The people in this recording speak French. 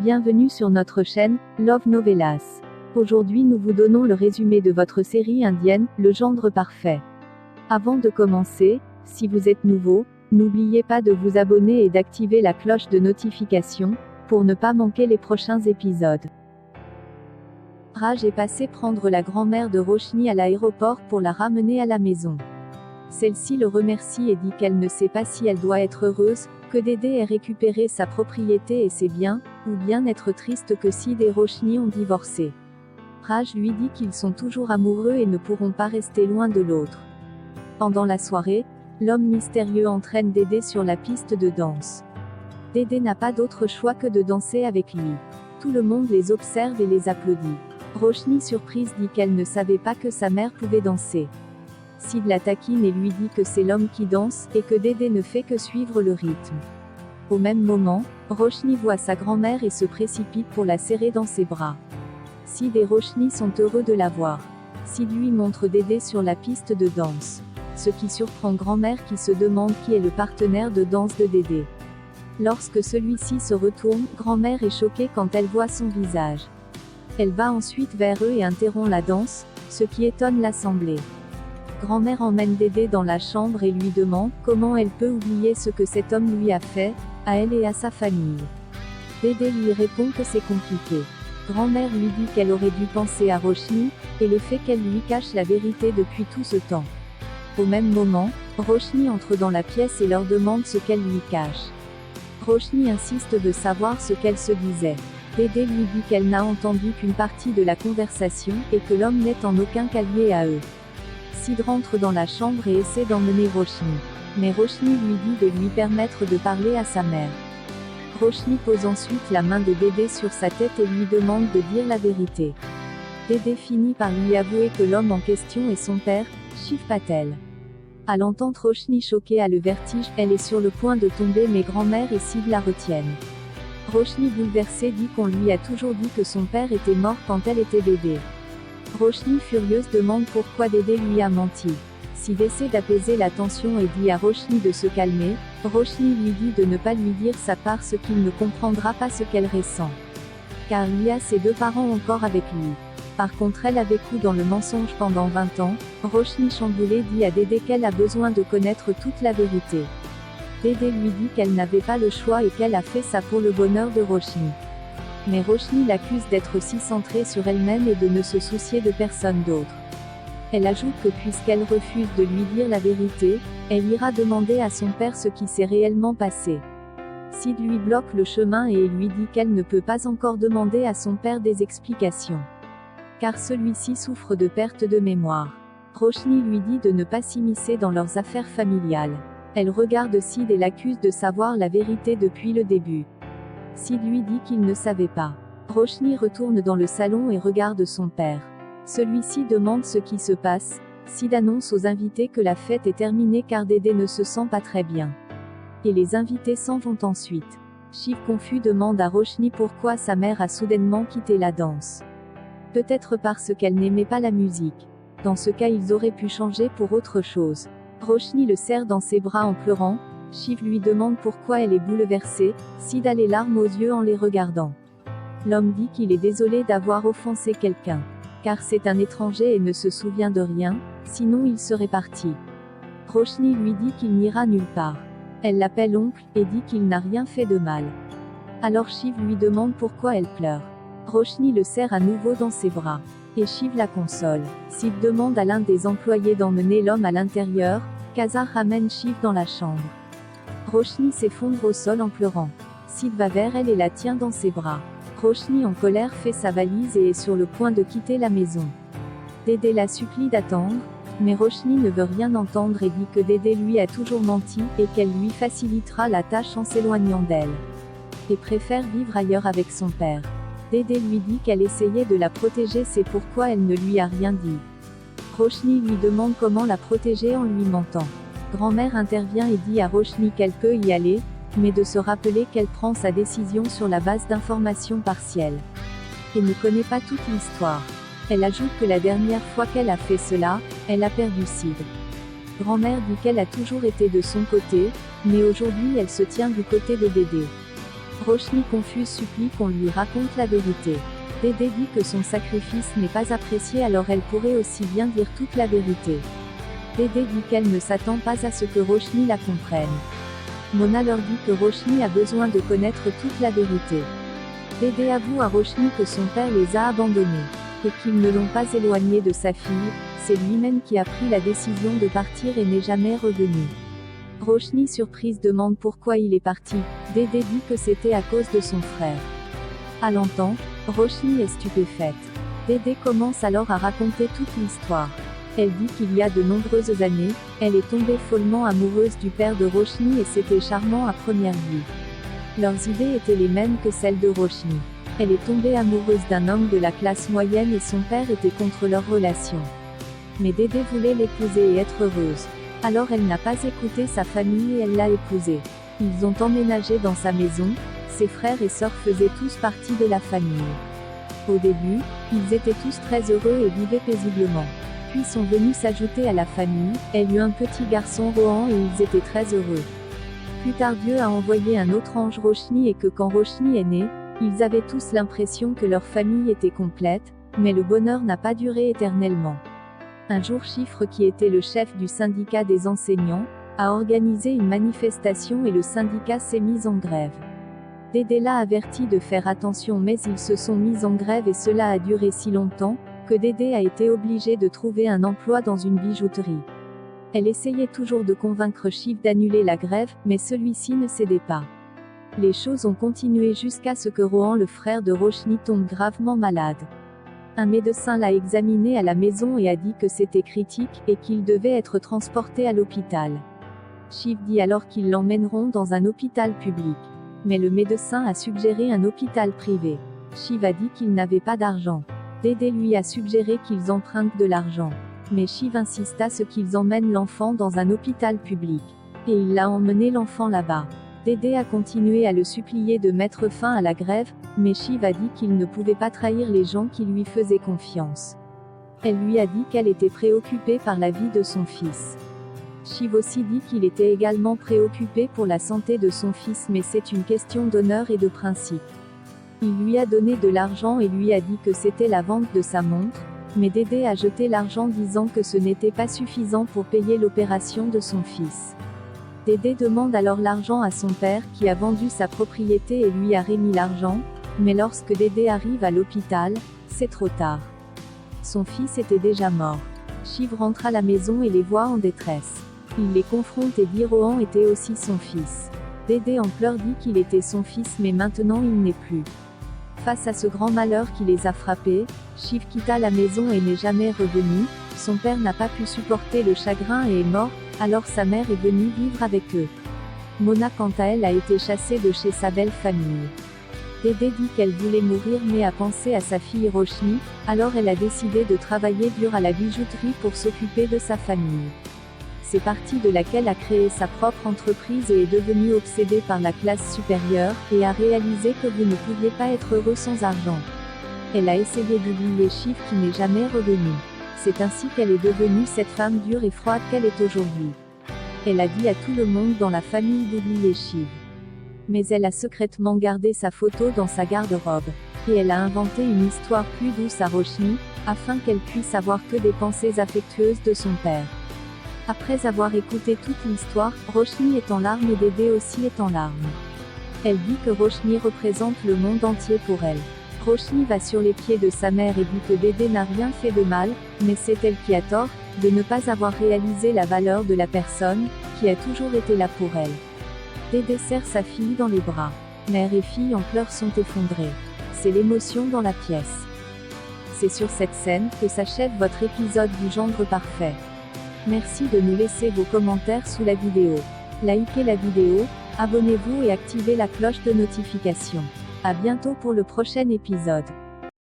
Bienvenue sur notre chaîne, Love Novelas. Aujourd'hui nous vous donnons le résumé de votre série indienne, Le Gendre Parfait. Avant de commencer, si vous êtes nouveau, n'oubliez pas de vous abonner et d'activer la cloche de notification, pour ne pas manquer les prochains épisodes. Raj est passé prendre la grand-mère de Roshni à l'aéroport pour la ramener à la maison. Celle-ci le remercie et dit qu'elle ne sait pas si elle doit être heureuse, que Dédé ait récupéré sa propriété et ses biens, ou bien être triste que Sid et Roshni ont divorcé. Raj lui dit qu'ils sont toujours amoureux et ne pourront pas rester loin de l'autre. Pendant la soirée, l'homme mystérieux entraîne Dédé sur la piste de danse. Dédé n'a pas d'autre choix que de danser avec lui. Tout le monde les observe et les applaudit. Roshni surprise dit qu'elle ne savait pas que sa mère pouvait danser. Sid la taquine et lui dit que c'est l'homme qui danse, et que Dédé ne fait que suivre le rythme. Au même moment, Roshni voit sa grand-mère et se précipite pour la serrer dans ses bras. Sid et Roshni sont heureux de la voir. Sid lui montre Dédé sur la piste de danse. Ce qui surprend grand-mère qui se demande qui est le partenaire de danse de Dédé. Lorsque celui-ci se retourne, grand-mère est choquée quand elle voit son visage. Elle va ensuite vers eux et interrompt la danse, ce qui étonne l'assemblée. Grand-mère emmène Dédé dans la chambre et lui demande comment elle peut oublier ce que cet homme lui a fait, à elle et à sa famille. Dédé lui répond que c'est compliqué. Grand-mère lui dit qu'elle aurait dû penser à Roshni, et le fait qu'elle lui cache la vérité depuis tout ce temps. Au même moment, Roshni entre dans la pièce et leur demande ce qu'elle lui cache. Roshni insiste de savoir ce qu'elle se disait. Dédé lui dit qu'elle n'a entendu qu'une partie de la conversation, et que l'homme n'est en aucun cas lié à eux. Sid rentre dans la chambre et essaie d'emmener Roshni. Mais Roshni lui dit de lui permettre de parler à sa mère. Roshni pose ensuite la main de Dédé sur sa tête et lui demande de dire la vérité. Dédé finit par lui avouer que l'homme en question est son père, Shiv Patel. À l'entendre Roshni choquée a le vertige, elle est sur le point de tomber mais grand-mère et Sid la retiennent. Roshni bouleversée dit qu'on lui a toujours dit que son père était mort quand elle était bébé. Roshni furieuse demande pourquoi Dédé lui a menti. Sid essaie d'apaiser la tension et dit à Roshni de se calmer. Roshni lui dit de ne pas lui dire ça parce qu'il ne comprendra pas ce qu'elle ressent. Car il y a ses deux parents encore avec lui. Par contre elle a vécu dans le mensonge pendant 20 ans. Roshni chamboulée dit à Dédé qu'elle a besoin de connaître toute la vérité. Dédé lui dit qu'elle n'avait pas le choix et qu'elle a fait ça pour le bonheur de Roshni. Mais Roshni l'accuse d'être si centrée sur elle-même et de ne se soucier de personne d'autre. Elle ajoute que puisqu'elle refuse de lui dire la vérité, elle ira demander à son père ce qui s'est réellement passé. Sid lui bloque le chemin et lui dit qu'elle ne peut pas encore demander à son père des explications. Car celui-ci souffre de perte de mémoire. Roshni lui dit de ne pas s'immiscer dans leurs affaires familiales. Elle regarde Sid et l'accuse de savoir la vérité depuis le début. Sid lui dit qu'il ne savait pas. Roshni retourne dans le salon et regarde son père. Celui-ci demande ce qui se passe. Sid annonce aux invités que la fête est terminée car Dédé ne se sent pas très bien. Et les invités s'en vont ensuite. Shiv confus demande à Roshni pourquoi sa mère a soudainement quitté la danse. Peut-être parce qu'elle n'aimait pas la musique. Dans ce cas ils auraient pu changer pour autre chose. Roshni le serre dans ses bras en pleurant. Shiv lui demande pourquoi elle est bouleversée. Sid a les larmes aux yeux en les regardant. L'homme dit qu'il est désolé d'avoir offensé quelqu'un. Car c'est un étranger et ne se souvient de rien, sinon il serait parti. Roshni lui dit qu'il n'ira nulle part. Elle l'appelle oncle, et dit qu'il n'a rien fait de mal. Alors Shiv lui demande pourquoi elle pleure. Roshni le serre à nouveau dans ses bras. Et Shiv la console. Sid demande à l'un des employés d'emmener l'homme à l'intérieur. Kazar ramène Shiv dans la chambre. Roshni s'effondre au sol en pleurant. Sid va vers elle et la tient dans ses bras. Roshni en colère fait sa valise et est sur le point de quitter la maison. Dédé la supplie d'attendre, mais Roshni ne veut rien entendre et dit que Dédé lui a toujours menti, et qu'elle lui facilitera la tâche en s'éloignant d'elle. Et préfère vivre ailleurs avec son père. Dédé lui dit qu'elle essayait de la protéger, c'est pourquoi elle ne lui a rien dit. Roshni lui demande comment la protéger en lui mentant. Grand-mère intervient et dit à Roshni qu'elle peut y aller, mais de se rappeler qu'elle prend sa décision sur la base d'informations partielles. Et ne connaît pas toute l'histoire. Elle ajoute que la dernière fois qu'elle a fait cela, elle a perdu Sid. Grand-mère dit qu'elle a toujours été de son côté, mais aujourd'hui elle se tient du côté de Dédé. Roshni confuse supplie qu'on lui raconte la vérité. Dédé dit que son sacrifice n'est pas apprécié, alors elle pourrait aussi bien dire toute la vérité. Dédé dit qu'elle ne s'attend pas à ce que Roshni la comprenne. Mona leur dit que Roshni a besoin de connaître toute la vérité. Dédé avoue à Roshni que son père les a abandonnés, et qu'ils ne l'ont pas éloigné de sa fille, c'est lui-même qui a pris la décision de partir et n'est jamais revenu. Roshni, surprise, demande pourquoi il est parti. Dédé dit que c'était à cause de son frère. À l'entendre, Roshni est stupéfaite. Dédé commence alors à raconter toute l'histoire. Elle dit qu'il y a de nombreuses années, elle est tombée follement amoureuse du père de Roshni et c'était charmant à première vue. Leurs idées étaient les mêmes que celles de Roshni. Elle est tombée amoureuse d'un homme de la classe moyenne et son père était contre leur relation. Mais Dédé voulait l'épouser et être heureuse. Alors elle n'a pas écouté sa famille et elle l'a épousé. Ils ont emménagé dans sa maison, ses frères et sœurs faisaient tous partie de la famille. Au début, ils étaient tous très heureux et vivaient paisiblement. Puis sont venus s'ajouter à la famille, elle eut un petit garçon Rohan et ils étaient très heureux. Plus tard Dieu a envoyé un autre ange Roshni et que quand Roshni est né, ils avaient tous l'impression que leur famille était complète, mais le bonheur n'a pas duré éternellement. Un jour Chiffre, qui était le chef du syndicat des enseignants, a organisé une manifestation et le syndicat s'est mis en grève. Dédé l'a averti de faire attention mais ils se sont mis en grève et cela a duré si longtemps, que Dédé a été obligée de trouver un emploi dans une bijouterie. Elle essayait toujours de convaincre Chiffre d'annuler la grève, mais celui-ci ne cédait pas. Les choses ont continué jusqu'à ce que Rohan, le frère de Roshni, tombe gravement malade. Un médecin l'a examiné à la maison et a dit que c'était critique, et qu'il devait être transporté à l'hôpital. Chiffre dit alors qu'ils l'emmèneront dans un hôpital public. Mais le médecin a suggéré un hôpital privé. Chiffre a dit qu'il n'avait pas d'argent. Dédé lui a suggéré qu'ils empruntent de l'argent. Mais Chiffre insista à ce qu'ils emmènent l'enfant dans un hôpital public. Et il l'a emmené l'enfant là-bas. Dédé a continué à le supplier de mettre fin à la grève, mais Chiffre a dit qu'il ne pouvait pas trahir les gens qui lui faisaient confiance. Elle lui a dit qu'elle était préoccupée par la vie de son fils. Chiffre aussi dit qu'il était également préoccupé pour la santé de son fils, mais c'est une question d'honneur et de principe. Il lui a donné de l'argent et lui a dit que c'était la vente de sa montre, mais Dédé a jeté l'argent disant que ce n'était pas suffisant pour payer l'opération de son fils. Dédé demande alors l'argent à son père qui a vendu sa propriété et lui a remis l'argent, mais lorsque Dédé arrive à l'hôpital, c'est trop tard. Son fils était déjà mort. Chiffre rentre à la maison et les voit en détresse. Il les confronte et dit Rohan était aussi son fils. Dédé en pleurs dit qu'il était son fils mais maintenant il n'est plus. Face à ce grand malheur qui les a frappés, Chiffre quitta la maison et n'est jamais revenu. Son père n'a pas pu supporter le chagrin et est mort, alors sa mère est venue vivre avec eux. Mona quant à elle a été chassée de chez sa belle famille. Dédé dit qu'elle voulait mourir mais a pensé à sa fille Roshni, alors elle a décidé de travailler dur à la bijouterie pour s'occuper de sa famille. C'est partie de laquelle a créé sa propre entreprise et est devenue obsédée par la classe supérieure, et a réalisé que vous ne pouviez pas être heureux sans argent. Elle a essayé d'oublier Chiffre qui n'est jamais revenu. C'est ainsi qu'elle est devenue cette femme dure et froide qu'elle est aujourd'hui. Elle a dit à tout le monde dans la famille d'oublier Chiffre. Mais elle a secrètement gardé sa photo dans sa garde-robe. Et elle a inventé une histoire plus douce à Roshni, afin qu'elle puisse avoir que des pensées affectueuses de son père. Après avoir écouté toute l'histoire, Roshni est en larmes et Dédé aussi est en larmes. Elle dit que Roshni représente le monde entier pour elle. Roshni va sur les pieds de sa mère et dit que Dédé n'a rien fait de mal, mais c'est elle qui a tort, de ne pas avoir réalisé la valeur de la personne, qui a toujours été là pour elle. Dédé serre sa fille dans les bras. Mère et fille en pleurs sont effondrées. C'est l'émotion dans la pièce. C'est sur cette scène que s'achève votre épisode du Gendre parfait. Merci de nous laisser vos commentaires sous la vidéo. Likez la vidéo, abonnez-vous et activez la cloche de notification. À bientôt pour le prochain épisode.